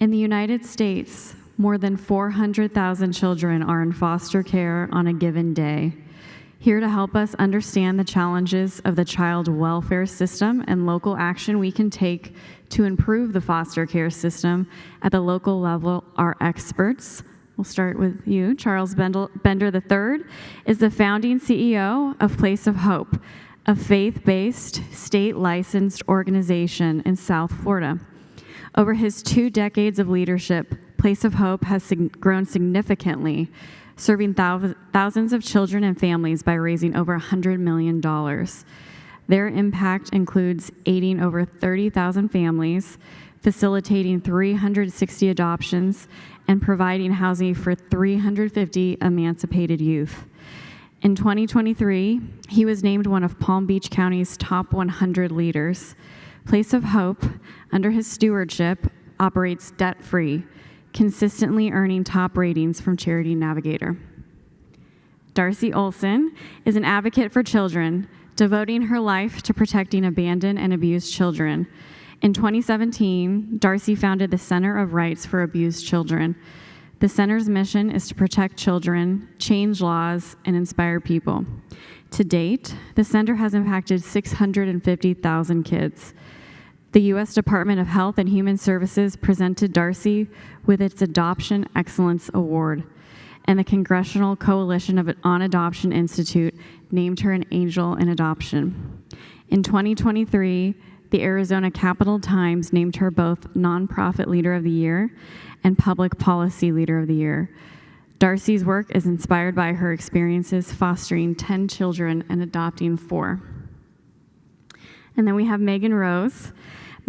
In the United States, more than 400,000 children are in foster care on a given day. Here to help us understand the challenges of the child welfare system and local action we can take to improve the foster care system at the local level are experts. We'll start with you. Charles Bender III is the founding CEO of Place of Hope, a faith-based, state-licensed organization in South Florida. Over his 2 decades of leadership, Place of Hope has grown significantly, serving thousands of children and families by raising over $100 million. Their impact includes aiding over 30,000 families, facilitating 360 adoptions, and providing housing for 350 emancipated youth. In 2023, he was named one of Palm Beach County's top 100 leaders. Place of Hope, under his stewardship, operates debt-free, consistently earning top ratings from Charity Navigator. Darcy Olsen is an advocate for children, devoting her life to protecting abandoned and abused children. In 2017, Darcy founded the Center of Rights for Abused Children. The center's mission is to protect children, change laws, and inspire people. To date, the center has impacted 650,000 kids. The U.S. Department of Health and Human Services presented Darcy with its Adoption Excellence Award, and the Congressional Coalition on Adoption Institute named her an angel in adoption. In 2023, the Arizona Capital Times named her both Nonprofit Leader of the Year and Public Policy Leader of the Year. Darcy's work is inspired by her experiences fostering 10 children and adopting 4. And then we have Megan Rose.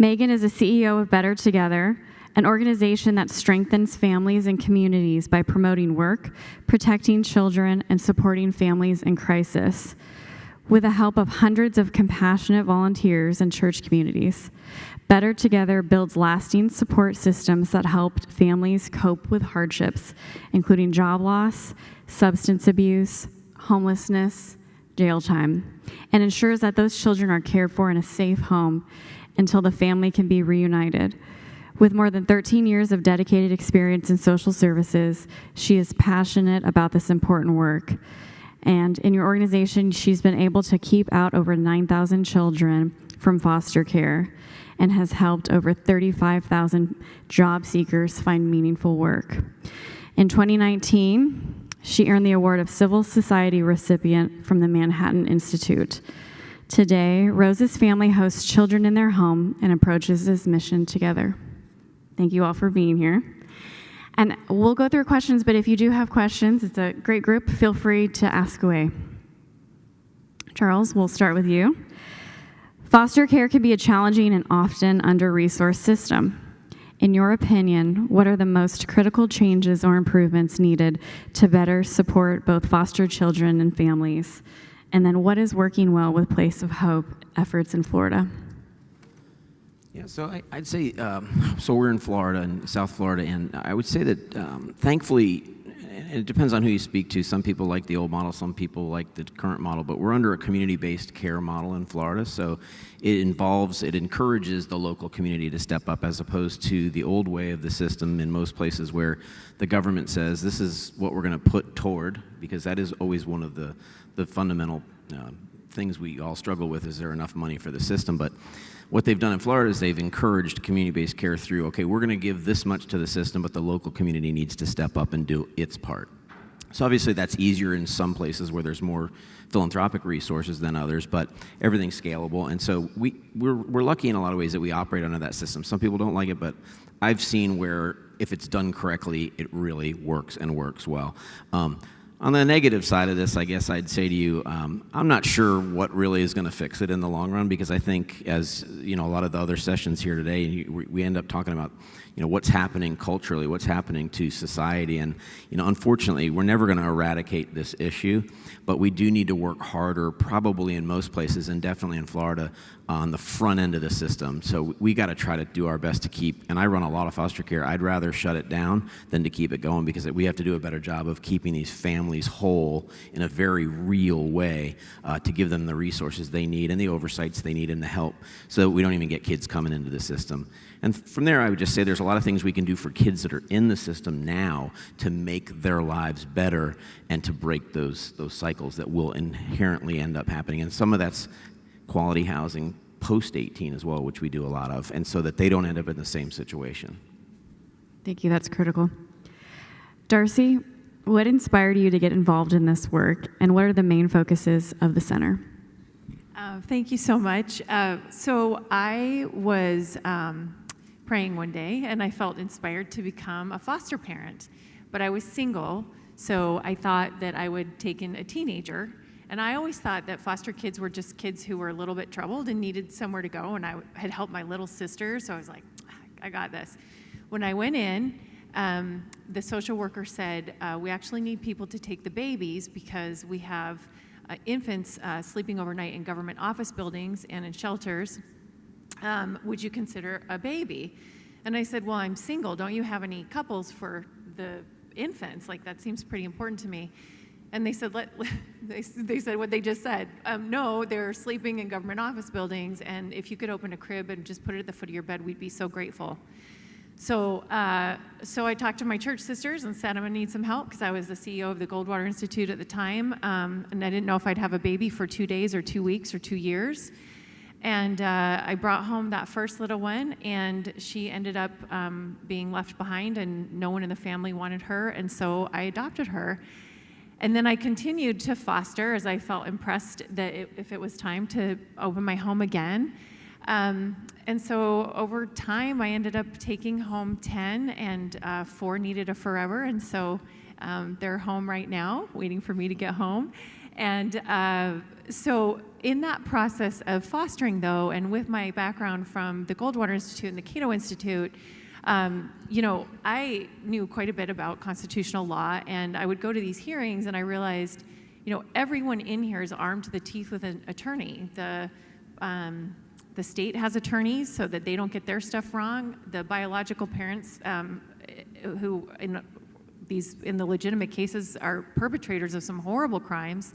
Megan is the CEO of Better Together, an organization that strengthens families and communities by promoting work, protecting children, and supporting families in crisis. With the help of hundreds of compassionate volunteers and church communities, Better Together builds lasting support systems that help families cope with hardships, including job loss, substance abuse, homelessness, jail time, and ensures that those children are cared for in a safe home until the family can be reunited. With more than 13 years of dedicated experience in social services, she is passionate about this important work. And in your organization, she's been able to keep out over 9,000 children from foster care and has helped over 35,000 job seekers find meaningful work. In 2019, she earned the award of Civil Society recipient from the Manhattan Institute. Today, Rose's family hosts children in their home and approaches this mission together. Thank you all for being here. And we'll go through questions, but if you do have questions, it's a great group, feel free to ask away. Charles, we'll start with you. Foster care can be a challenging and often under-resourced system. In your opinion, what are the most critical changes or improvements needed to better support both foster children and families? And then what is working well with Place of Hope efforts in Florida? Yeah, so I'd say, so we're in Florida, in South Florida, and I would say that thankfully, and it depends on who you speak to. Some people like the old model, some people like the current model, but we're under a community-based care model in Florida, so it encourages the local community to step up as opposed to the old way of the system in most places where the government says, this is what we're going to put toward, because that is always one of the fundamental things we all struggle with, is there enough money for the system? But what they've done in Florida is they've encouraged community-based care through, okay, we're going to give this much to the system, but the local community needs to step up and do its part. So obviously that's easier in some places where there's more philanthropic resources than others, but everything's scalable. And so we're lucky in a lot of ways that we operate under that system. Some people don't like it, but I've seen where if it's done correctly, it really works and works well. On the negative side of this, I guess I'd say to you, I'm not sure what really is going to fix it in the long run, because I think, as you know, a lot of the other sessions here today, we end up talking about, you know, what's happening culturally, what's happening to society, and you know, unfortunately, we're never going to eradicate this issue, but we do need to work harder, probably in most places, and definitely in Florida, on the front end of the system. So we got to try to do our best to keep, and I run a lot of foster care, I'd rather shut it down than to keep it going, because we have to do a better job of keeping these families whole in a very real way, to give them the resources they need and the oversights they need and the help, so that we don't even get kids coming into the system. And from there, I would just say there's a lot of things we can do for kids that are in the system now to make their lives better and to break those cycles that will inherently end up happening. And some of that's quality housing post-18 as well, which we do a lot of, and so that they don't end up in the same situation. Thank you, that's critical. Darcy, what inspired you to get involved in this work, and what are the main focuses of the center? Thank you so much. So I was praying one day, and I felt inspired to become a foster parent, but I was single, so I thought that I would take in a teenager. And I always thought that foster kids were just kids who were a little bit troubled and needed somewhere to go, and I had helped my little sister, so I was like, I got this. When I went in, the social worker said, we actually need people to take the babies because we have infants sleeping overnight in government office buildings and in shelters. Would you consider a baby? And I said, well, I'm single. Don't you have any couples for the infants? Like, that seems pretty important to me. And they said, they said what they just said. No, they're sleeping in government office buildings, and if you could open a crib and just put it at the foot of your bed, we'd be so grateful. So I talked to my church sisters and said I'm gonna need some help, because I was the CEO of the Goldwater Institute at the time, and I didn't know if I'd have a baby for 2 days or 2 weeks or 2 years. And I brought home that first little one, and she ended up being left behind, and no one in the family wanted her, and so I adopted her. And then I continued to foster as I felt impressed that if it was time to open my home again. And so over time, I ended up taking home 10, and 4 needed a forever. And so they're home right now, waiting for me to get home. And so in that process of fostering, though, and with my background from the Goldwater Institute and the Cato Institute, I knew quite a bit about constitutional law, and I would go to these hearings, and I realized, everyone in here is armed to the teeth with an attorney. The state has attorneys so that they don't get their stuff wrong. The biological parents who in the legitimate cases are perpetrators of some horrible crimes,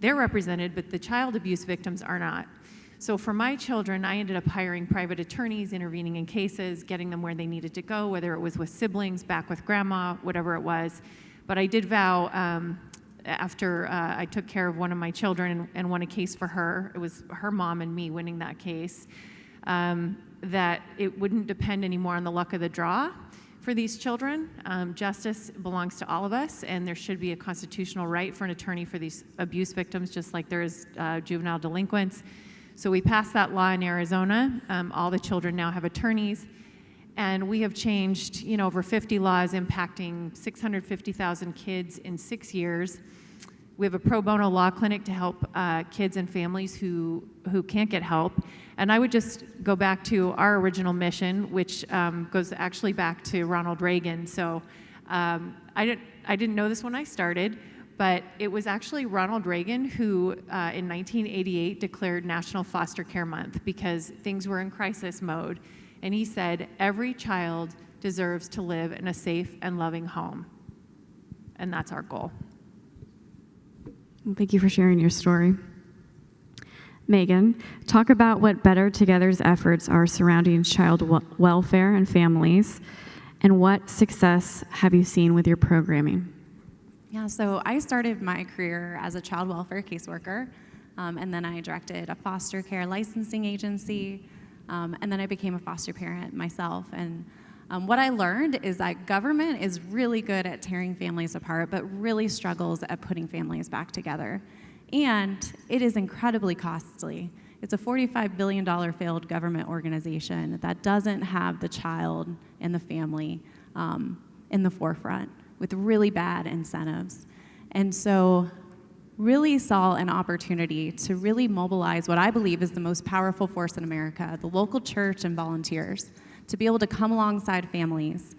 they're represented, but the child abuse victims are not. So for my children, I ended up hiring private attorneys, intervening in cases, getting them where they needed to go, whether it was with siblings, back with grandma, whatever it was. But I did vow, after I took care of one of my children and won a case for her, it was her mom and me winning that case, that it wouldn't depend anymore on the luck of the draw for these children. Justice belongs to all of us, and there should be a constitutional right for an attorney for these abuse victims, just like there is juvenile delinquents. So we passed that law in Arizona. All the children now have attorneys, and we have changed, over 50 laws impacting 650,000 kids in 6 years. We have a pro bono law clinic to help kids and families who can't get help. And I would just go back to our original mission, which goes actually back to Ronald Reagan. So I didn't know this when I started, but it was actually Ronald Reagan who, in 1988, declared National Foster Care Month because things were in crisis mode. And he said, every child deserves to live in a safe and loving home. And that's our goal. Well, thank you for sharing your story. Megan, talk about what Better Together's efforts are surrounding child welfare and families, and what success have you seen with your programming? Yeah, so I started my career as a child welfare caseworker, and then I directed a foster care licensing agency, and then I became a foster parent myself. And what I learned is that government is really good at tearing families apart, but really struggles at putting families back together. And it is incredibly costly. It's a $45 billion failed government organization that doesn't have the child and the family in the forefront, with really bad incentives. And so really saw an opportunity to really mobilize what I believe is the most powerful force in America, the local church and volunteers, to be able to come alongside families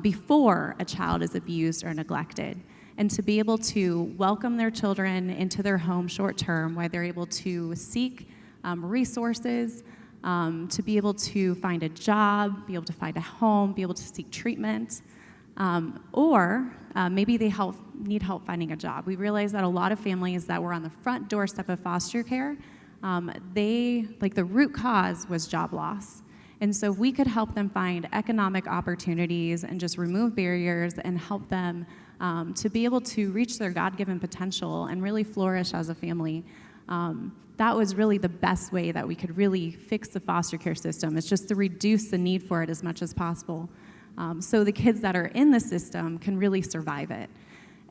before a child is abused or neglected, and to be able to welcome their children into their home short term, where they're able to seek resources to be able to find a job, be able to find a home, be able to seek treatment, or maybe they need help finding a job. We realized that a lot of families that were on the front doorstep of foster care, the root cause was job loss. And so we could help them find economic opportunities and just remove barriers and help them to be able to reach their God-given potential and really flourish as a family. That was really the best way that we could really fix the foster care system. It's just to reduce the need for it as much as possible. So the kids that are in the system can really survive it.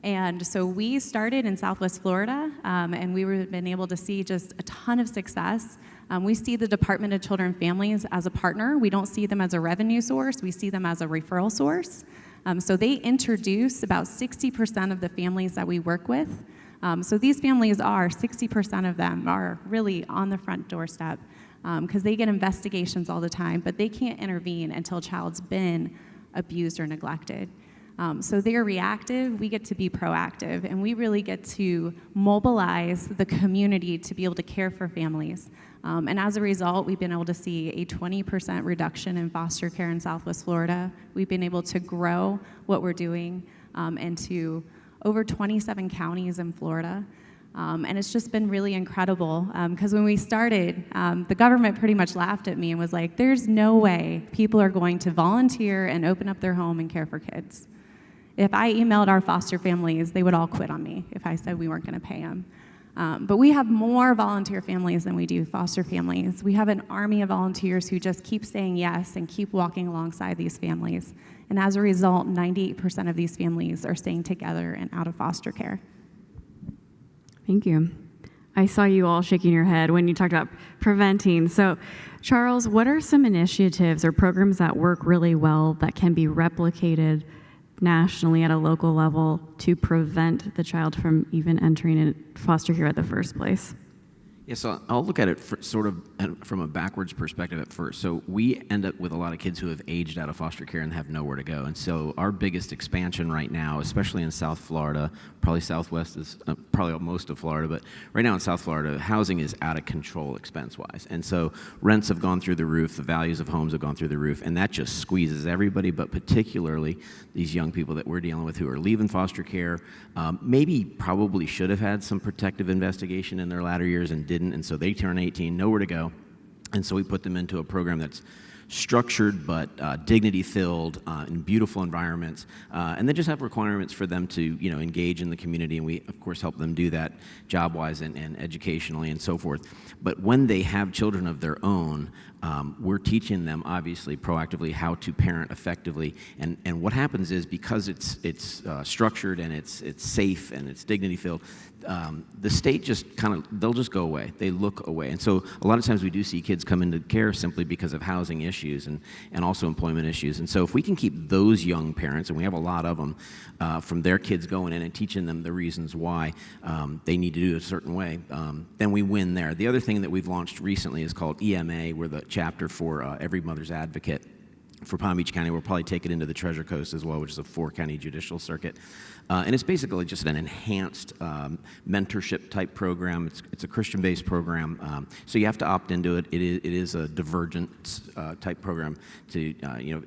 And so we started in Southwest Florida, and we've been able to see just a ton of success. We see the Department of Children and Families as a partner. We don't see them as a revenue source. We see them as a referral source. So they introduce about 60% of the families that we work with. So these families 60% of them are really on the front doorstep because they get investigations all the time, but they can't intervene until a child's been abused or neglected. So they're reactive, we get to be proactive, and we really get to mobilize the community to be able to care for families. And as a result, we've been able to see a 20% reduction in foster care in Southwest Florida. We've been able to grow what we're doing into over 27 counties in Florida. And it's just been really incredible because when we started, the government pretty much laughed at me and was like, there's no way people are going to volunteer and open up their home and care for kids. If I emailed our foster families, they would all quit on me if I said we weren't going to pay them. But we have more volunteer families than we do foster families. We have an army of volunteers who just keep saying yes and keep walking alongside these families. And as a result, 98% of these families are staying together and out of foster care. Thank you. I saw you all shaking your head when you talked about preventing. So, Charles, what are some initiatives or programs that work really well that can be replicated nationally at a local level to prevent the child from even entering foster care at the first place? Yeah, so I'll look at it from a backwards perspective at first. So we end up with a lot of kids who have aged out of foster care and have nowhere to go. And so our biggest expansion right now, especially in South Florida, probably Southwest is probably most of Florida, but right now in South Florida, housing is out of control expense-wise. And so rents have gone through the roof, the values of homes have gone through the roof, and that just squeezes everybody, but particularly these young people that we're dealing with who are leaving foster care, probably should have had some protective investigation in their latter years and didn't, and so they turn 18, nowhere to go, and so we put them into a program that's structured but dignity-filled in beautiful environments, and they just have requirements for them to engage in the community, and we of course help them do that job-wise and educationally and so forth. But when they have children of their own, we're teaching them obviously proactively how to parent effectively, and what happens is because it's structured and it's safe and it's dignity-filled, the state just they'll just go away. They look away. And so a lot of times we do see kids come into care simply because of housing issues and also employment issues. And so if we can keep those young parents, and we have a lot of them, from their kids going in and teaching them the reasons why they need to do it a certain way, then we win there. The other thing that we've launched recently is called EMA. We're the chapter for Every Mother's Advocate for Palm Beach County. We'll probably take it into the Treasure Coast as well, which is a 4-county judicial circuit. And it's basically just an enhanced mentorship type program. It's a Christian-based program, so you have to opt into it. It is a divergent type program to,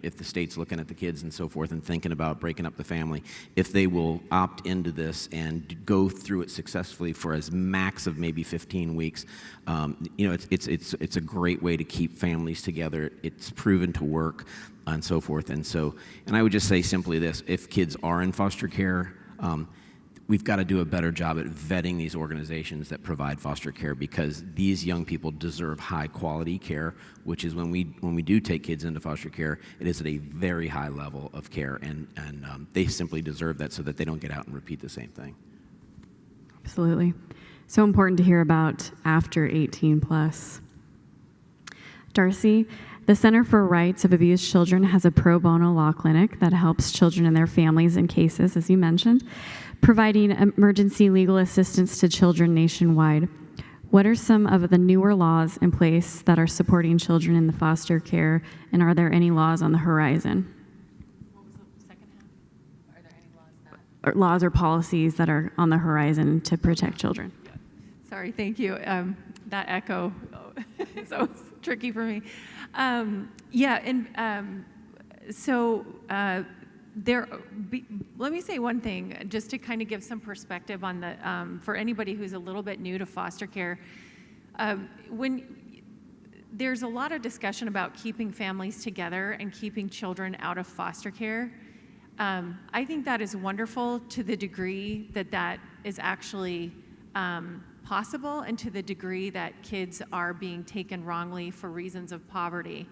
if the state's looking at the kids and so forth and thinking about breaking up the family, if they will opt into this and go through it successfully for as max of maybe 15 weeks, it's a great way to keep families together. It's proven to work. And so forth. And I would just say simply this: if kids are in foster care, we've got to do a better job at vetting these organizations that provide foster care, because these young people deserve high quality care, which is when we do take kids into foster care, it is at a very high level of care, and they simply deserve that so that they don't get out and repeat the same thing. Absolutely. So important to hear about after 18 plus. Darcy, the Center for Rights of Abused Children has a pro bono law clinic that helps children and their families in cases, as you mentioned, providing emergency legal assistance to children nationwide. What are some of the newer laws in place that are supporting children in the foster care, and are there any laws on the horizon? What was the second half? Are there any laws Or laws or policies that are on the horizon to protect children? Sorry, thank you. That echo so so it's tricky for me. Let me say one thing, just to kind of give some perspective on the for anybody who's a little bit new to foster care. When there's a lot of discussion about keeping families together and keeping children out of foster care, I think that is wonderful to the degree that that is actually possible, and to the degree that kids are being taken wrongly for reasons of poverty.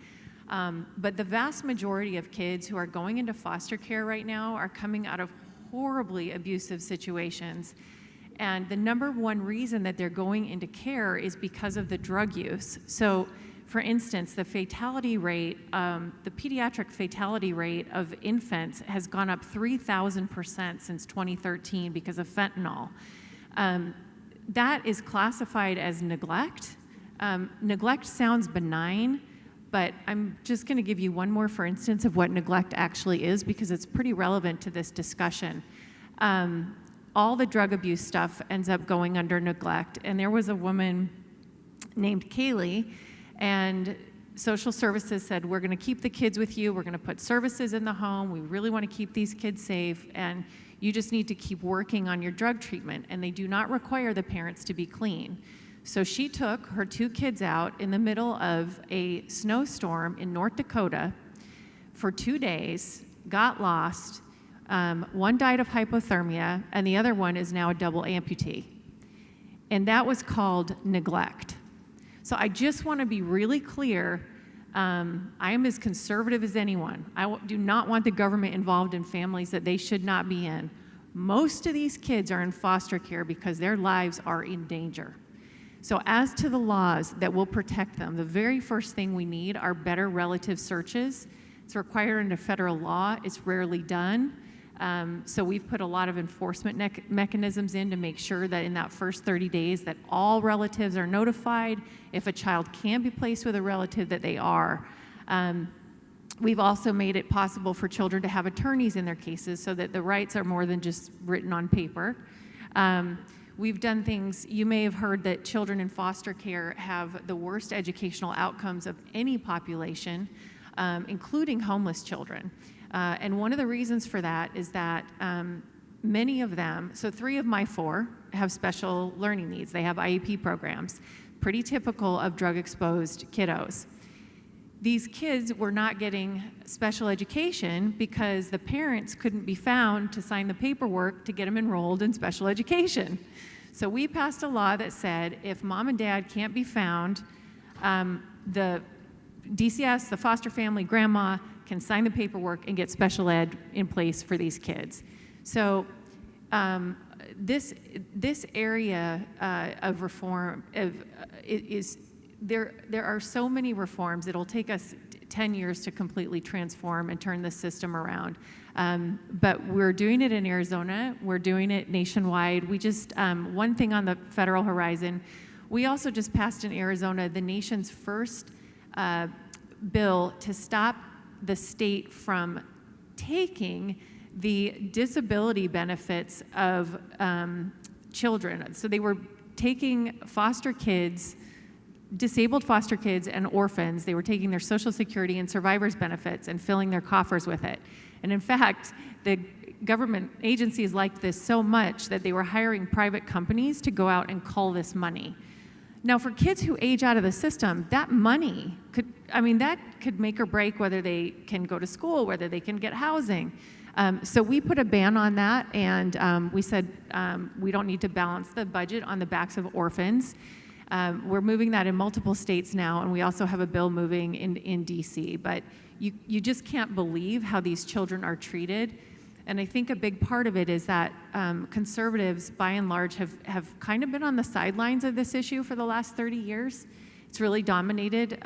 But the vast majority of kids who are going into foster care right now are coming out of horribly abusive situations. And the number one reason that they're going into care is because of the drug use. So, for instance, the fatality rate, the pediatric fatality rate of infants has gone up 3,000% since 2013 because of fentanyl. That is classified as neglect. Neglect sounds benign, but I'm just going to give you one more for instance of what neglect actually is, because it's pretty relevant to this discussion. All the drug abuse stuff ends up going under neglect. And there was a woman named Kaylee, and social services said, we're going to keep the kids with you. We're going to put services in the home. We really want to keep these kids safe. And you just need to keep working on your drug treatment. And they do not require the parents to be clean. So she took her 2 kids out in the middle of a snowstorm in North Dakota for 2 days, got lost. One died of hypothermia, and the other one is now a double amputee. And that was called neglect. So I just want to be really clear. I am as conservative as anyone. I do not want the government involved in families that they should not be in. Most of these kids are in foster care because their lives are in danger. So as to the laws that will protect them, the very first thing we need are better relative searches. It's required under federal law. It's rarely done. So we've put a lot of enforcement mechanisms in to make sure that in that first 30 days that all relatives are notified. If a child can be placed with a relative, that they are. We've also made it possible for children to have attorneys in their cases so that the rights are more than just written on paper. We've done things, you may have heard that children in foster care have the worst educational outcomes of any population, including homeless children. And one of the reasons for that is that many of them, so 3 of my 4 have special learning needs. They have IEP programs, pretty typical of drug-exposed kiddos. These kids were not getting special education because the parents couldn't be found to sign the paperwork to get them enrolled in special education. So we passed a law that said if mom and dad can't be found, the DCS, the foster family, grandma, can sign the paperwork and get special ed in place for these kids. So this area of reform there are so many reforms. It'll take us 10 years to completely transform and turn the system around. But we're doing it in Arizona. We're doing it nationwide. We just, one thing on the federal horizon, we also just passed in Arizona the nation's first bill to stop the state from taking the disability benefits of children. So they were taking foster kids, disabled foster kids and orphans, they were taking their Social Security and survivor's benefits and filling their coffers with it. And in fact, the government agencies liked this so much that they were hiring private companies to go out and cull this money. Now, for kids who age out of the system, that money that could make or break whether they can go to school, whether they can get housing. So we put a ban on that, and we said we don't need to balance the budget on the backs of orphans. We're moving that in multiple states now, and we also have a bill moving in DC. But you just can't believe how these children are treated. And I think a big part of it is that conservatives, by and large, have kind of been on the sidelines of this issue for the last 30 years. It's really dominated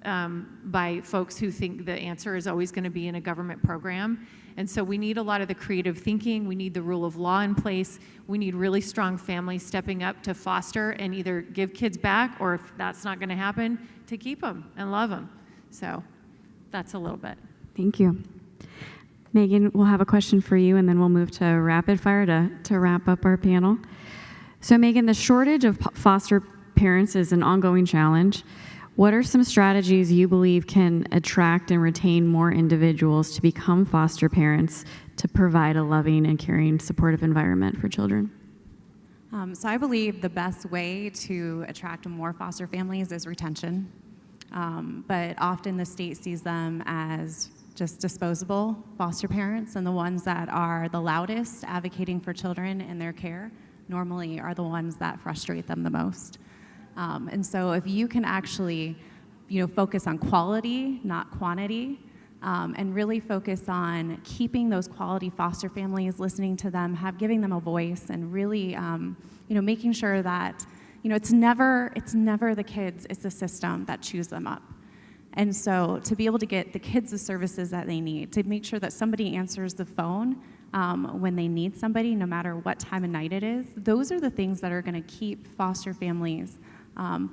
by folks who think the answer is always going to be in a government program. And so we need a lot of the creative thinking. We need the rule of law in place. We need really strong families stepping up to foster and either give kids back, or if that's not going to happen, to keep them and love them. So that's a little bit. Thank you. Megan, we'll have a question for you, and then we'll move to rapid fire to wrap up our panel. So Megan, the shortage of foster parents is an ongoing challenge. What are some strategies you believe can attract and retain more individuals to become foster parents to provide a loving and caring, supportive environment for children? So I believe the best way to attract more foster families is retention. But often the state sees them as just disposable foster parents, and the ones that are the loudest advocating for children in their care normally are the ones that frustrate them the most. And so if you can actually, focus on quality, not quantity, and really focus on keeping those quality foster families, listening to them, giving them a voice, and really, making sure that, it's never the kids, it's the system that chews them up. And so to be able to get the kids the services that they need, to make sure that somebody answers the phone when they need somebody, no matter what time of night it is, those are the things that are going to keep foster families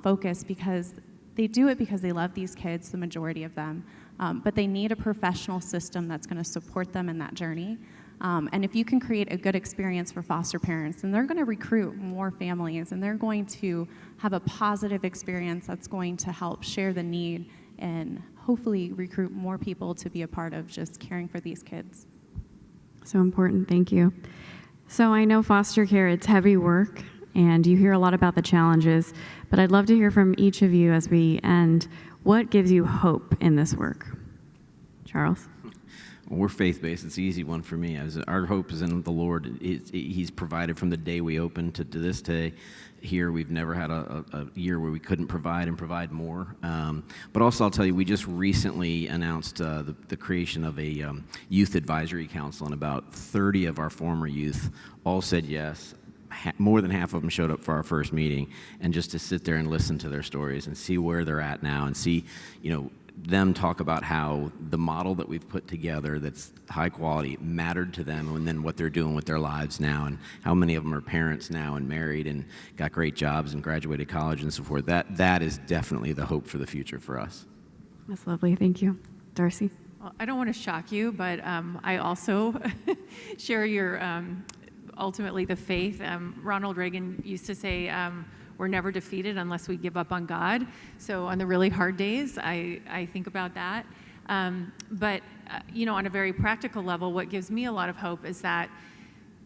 focused, because they do it because they love these kids, the majority of them, but they need a professional system that's going to support them in that journey. And if you can create a good experience for foster parents, then they're going to recruit more families, and they're going to have a positive experience that's going to help share the need and hopefully recruit more people to be a part of just caring for these kids. So important, thank you. So I know foster care, it's heavy work, and you hear a lot about the challenges, but I'd love to hear from each of you as we end. What gives you hope in this work? Charles? Well, we're faith-based. It's the easy one for me. Our hope is in the Lord. He's provided from the day we opened to this day. Here, we've never had a year where we couldn't provide more. But also, I'll tell you, we just recently announced the creation of a youth advisory council, and about 30 of our former youth all said yes. More than half of them showed up for our first meeting, and just to sit there and listen to their stories and see where they're at now, and see, them talk about how the model that we've put together that's high quality mattered to them, and then what they're doing with their lives now, and how many of them are parents now and married and got great jobs and graduated college and so forth. That is definitely the hope for the future for us. That's lovely, thank you. Darcy? Well, I don't want to shock you, but I also share your ultimately the faith. Ronald Reagan used to say, we're never defeated unless we give up on God. So on the really hard days, I think about that. But on a very practical level, what gives me a lot of hope is that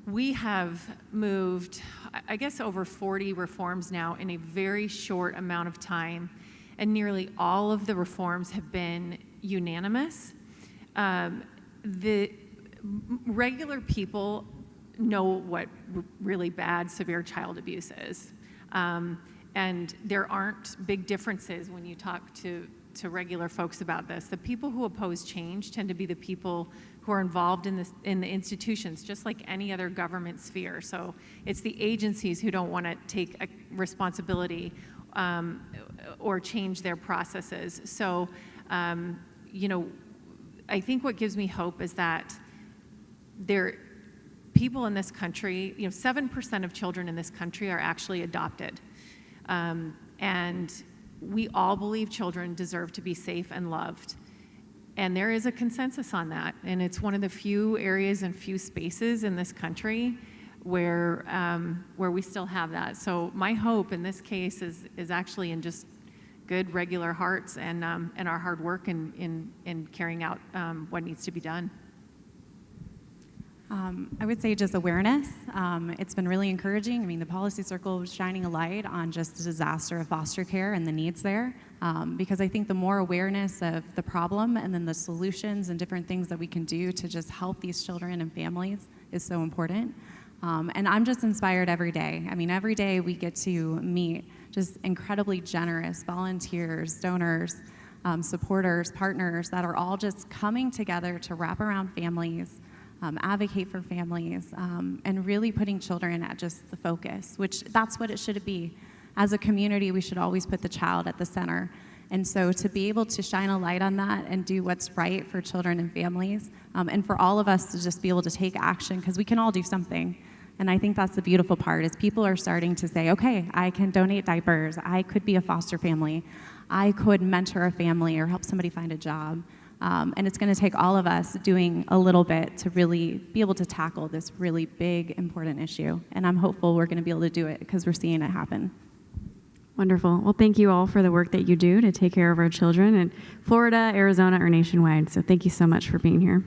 we have moved, I guess, over 40 reforms now in a very short amount of time, and nearly all of the reforms have been unanimous. The regular people know what really bad, severe child abuse is. And there aren't big differences when you talk to regular folks about this. The people who oppose change tend to be the people who are involved in the institutions, just like any other government sphere. So it's the agencies who don't want to take a responsibility or change their processes. So, I think what gives me hope is that people in this country, 7% of children in this country are actually adopted. And we all believe children deserve to be safe and loved. And there is a consensus on that. And it's one of the few areas and few spaces in this country where we still have that. So my hope in this case is actually in just good, regular hearts and our hard work in carrying out what needs to be done. I would say just awareness. It's been really encouraging. I mean, the policy circle is shining a light on just the disaster of foster care and the needs there, because I think the more awareness of the problem and then the solutions and different things that we can do to just help these children and families is so important. And I'm just inspired every day. I mean, every day we get to meet just incredibly generous volunteers, donors, supporters, partners that are all just coming together to wrap around families, advocate for families, and really putting children at just the focus, which that's what it should be. As a community, we should always put the child at the center. And so to be able to shine a light on that and do what's right for children and families, and for all of us to just be able to take action, because we can all do something. And I think that's the beautiful part, is people are starting to say, okay, I can donate diapers, I could be a foster family, I could mentor a family or help somebody find a job. And it's going to take all of us doing a little bit to really be able to tackle this really big, important issue. And I'm hopeful we're going to be able to do it because we're seeing it happen. Wonderful. Well, thank you all for the work that you do to take care of our children in Florida, Arizona, or nationwide. So thank you so much for being here.